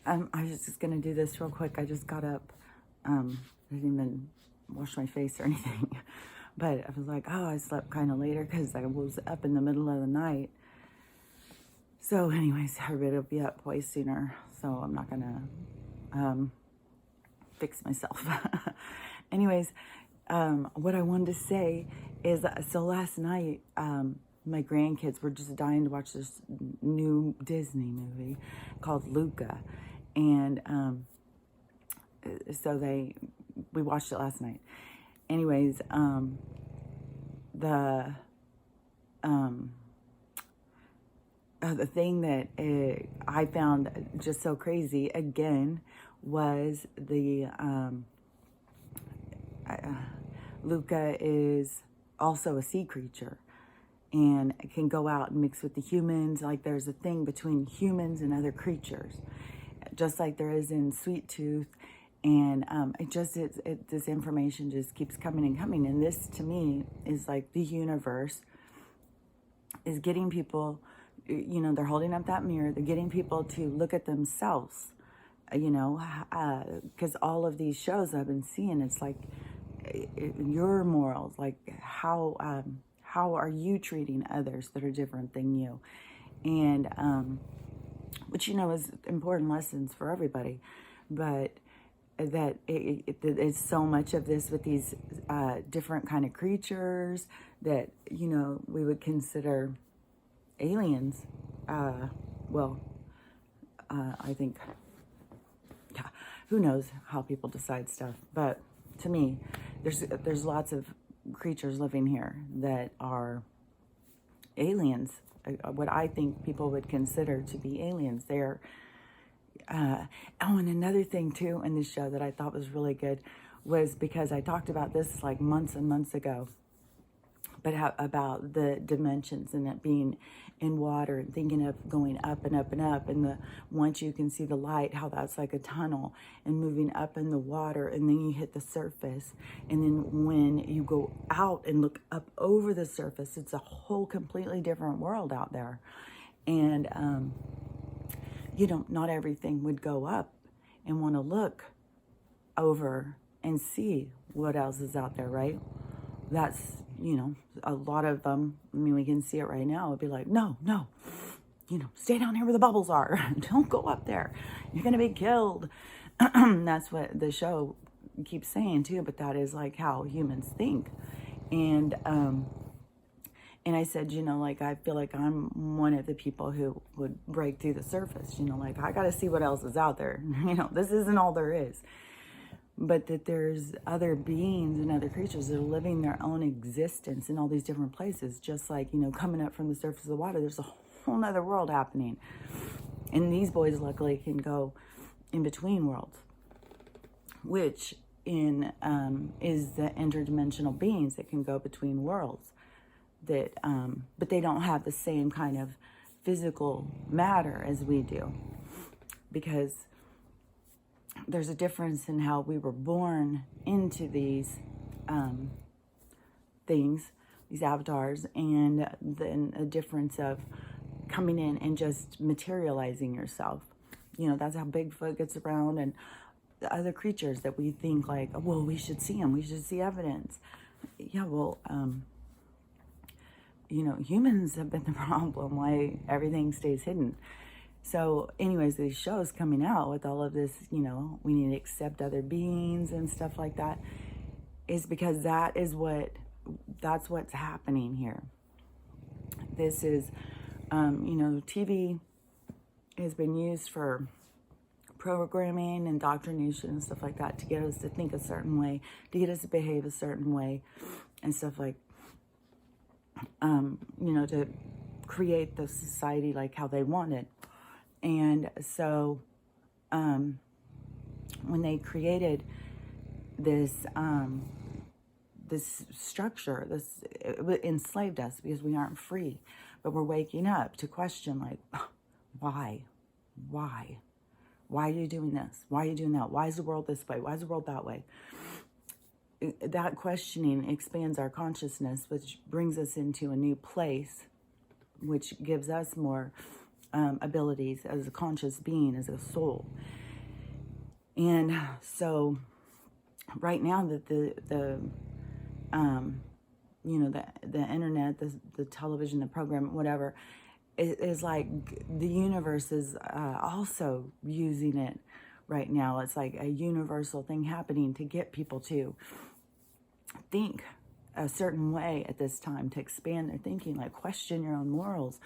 I was just gonna do this real quick. I just got up. I didn't even wash my face or anything. But I was like, oh, I slept kind of later because I was up in the middle of the night. So anyways, everybody will be up way sooner. So I'm not gonna fix myself. Anyways, what I wanted to say is, so last night, my grandkids were just dying to watch this new Disney movie called Luca. And so we watched it last night. Anyways, the thing that I found just so crazy again was Luca is also a sea creature and can go out and mix with the humans. Like there's a thing between humans and other creatures, just like there is in Sweet Tooth. And this information just keeps coming and coming. And this to me is like the universe is getting people, they're holding up that mirror. They're getting people to look at themselves, because all of these shows I've been seeing, it's like your morals, like how are you treating others that are different than you? And which, is important lessons for everybody. But that it's so much of this with these different kind of creatures that, we would consider aliens. I think, yeah, who knows how people decide stuff. But to me, there's lots of creatures living here that are aliens, what I think people would consider to be aliens. They're and another thing too in this show that I thought was really good was because I talked about this like months and months ago, but about the dimensions and it being in water and thinking of going up and up and up, and once you can see the light, how that's like a tunnel and moving up in the water, and then you hit the surface, and then when you go out and look up over the surface, it's a whole completely different world out there. And not everything would go up and want to look over and see what else is out there, right? That's, a lot of them, we can see it right now. It'd be like, no, stay down here where the bubbles are. Don't go up there. You're going to be killed. That's what the show keeps saying too, but that is like how humans think. And I said, I feel like I'm one of the people who would break through the surface, I got to see what else is out there. This isn't all there is. But that there's other beings and other creatures that are living their own existence in all these different places. Just like, coming up from the surface of the water, there's a whole nother world happening. And these boys luckily can go in between worlds, which is the interdimensional beings that can go between worlds. That, but they don't have the same kind of physical matter as we do, because there's a difference in how we were born into these things, these avatars, and then a difference of coming in and just materializing yourself. That's how Bigfoot gets around, and the other creatures that we think like, oh, well, we should see them, we should see evidence. Yeah, well, humans have been the problem, why everything stays hidden. So anyways, these shows coming out with all of this, we need to accept other beings and stuff like that, is because that's what's happening here. This is, TV has been used for programming, indoctrination, and stuff like that to get us to think a certain way, to get us to behave a certain way, and stuff like, to create the society like how they wanted. And so when they created this structure, it enslaved us because we aren't free. But we're waking up to question, like, why? Why are you doing this? Why are you doing that? Why is the world this way? Why is the world that way? That questioning expands our consciousness, which brings us into a new place, which gives us more abilities as a conscious being, as a soul. And so right now that the internet, the television, the program, whatever, is like the universe is also using it right now. It's like a universal thing happening to get people to think a certain way at this time, to expand their thinking, like question your own morals.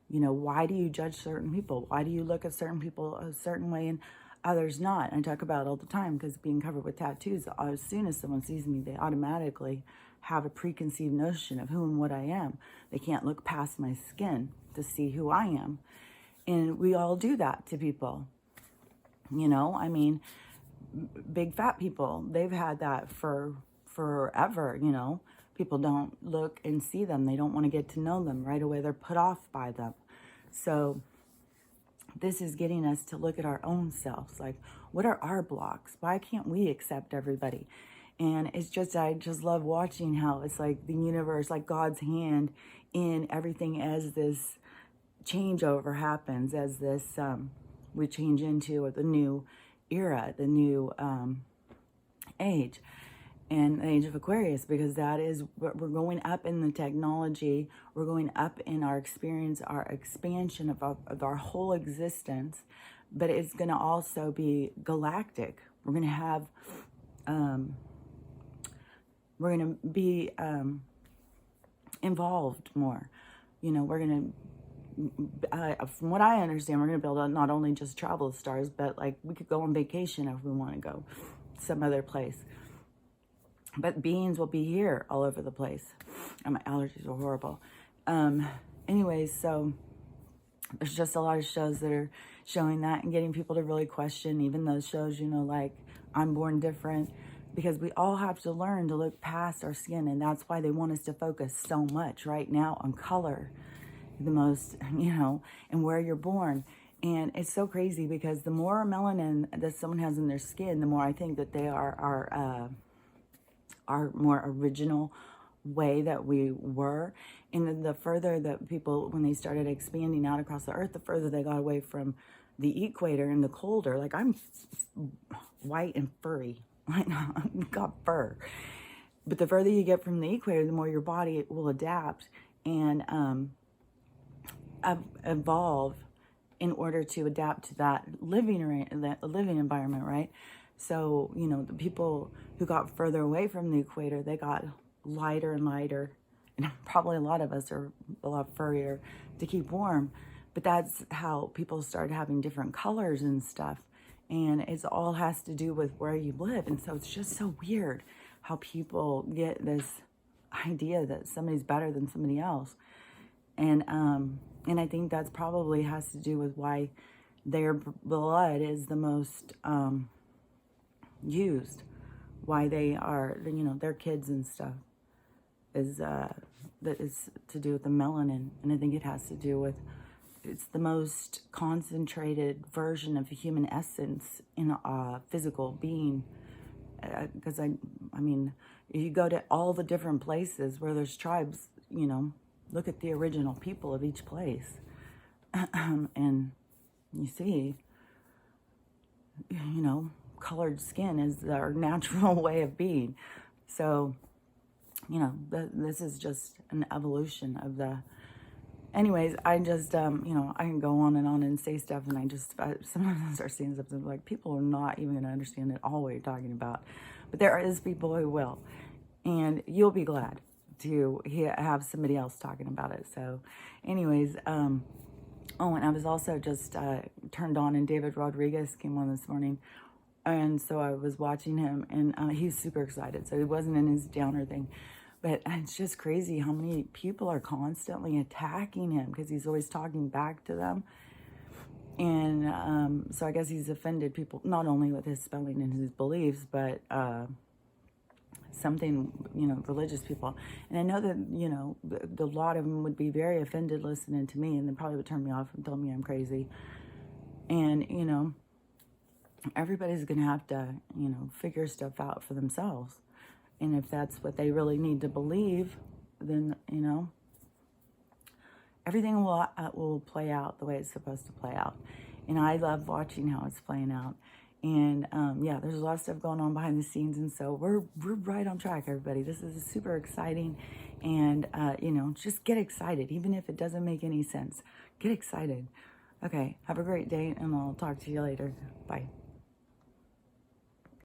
Why do you judge certain people? Why do you look at certain people a certain way and others not? I talk about it all the time because being covered with tattoos, as soon as someone sees me, they automatically have a preconceived notion of who and what I am. They can't look past my skin to see who I am. And we all do that to people. Big fat people, they've had that for forever. People don't look and see them. They don't want to get to know them. Right away, they're put off by them. So this is getting us to look at our own selves. Like, what are our blocks? Why can't we accept everybody? And I just love watching how it's like the universe, like God's hand in everything as this changeover happens, as this, we change into the new era, the new age. And the age of Aquarius, because that is what we're going up in the technology, we're going up in our experience, our expansion of our whole existence, but it's going to also be galactic. We're going to have, we're going to be involved more. We're going to, from what I understand, we're going to build not only just travel stars, but like we could go on vacation if we want to go some other place. But beings will be here all over the place. And my allergies are horrible. Anyways, so there's just a lot of shows that are showing that and getting people to really question even those shows, like I'm Born Different, because we all have to learn to look past our skin. And that's why they want us to focus so much right now on color, the most, and where you're born. And it's so crazy because the more melanin that someone has in their skin, the more I think that they are our more original way that we were. And then the further that people, when they started expanding out across the earth, the further they got away from the equator and the colder. Like I'm white and furry. I've got fur. But the further you get from the equator, the more your body will adapt and evolve in order to adapt to that living environment, right? So, the people who got further away from the equator, they got lighter and lighter. And probably a lot of us are a lot furrier to keep warm. But that's how people started having different colors and stuff. And it all has to do with where you live. And so it's just so weird how people get this idea that somebody's better than somebody else. And I think that's probably has to do with why their blood is the most used, why they are, their kids and stuff is that is to do with the melanin. And I think it has to do with, it's the most concentrated version of human essence in a physical being. Because you go to all the different places where there's tribes, look at the original people of each place. And you see, colored skin is our natural way of being. So, this is just an evolution of the... Anyways, I just, I can go on and say stuff, and sometimes I start seeing something like people are not even going to understand at all what you're talking about. But there is people who will. And you'll be glad to have somebody else talking about it. So, anyways, and I was also just turned on, and David Rodriguez came on this morning. And so I was watching him, and he's super excited. So he wasn't in his downer thing. But it's just crazy how many people are constantly attacking him because he's always talking back to them. And so I guess he's offended people, not only with his spelling and his beliefs, but religious people. And I know that, a lot of them would be very offended listening to me, and they probably would turn me off and tell me I'm crazy. And, everybody's going to have to, figure stuff out for themselves. And if that's what they really need to believe, then, everything will play out the way it's supposed to play out. And I love watching how it's playing out. And yeah, there's a lot of stuff going on behind the scenes, and so we're right on track, everybody. This is super exciting, and you know, just get excited, even if it doesn't make any sense. Get excited. Okay, have a great day, and I'll talk to you later. Bye.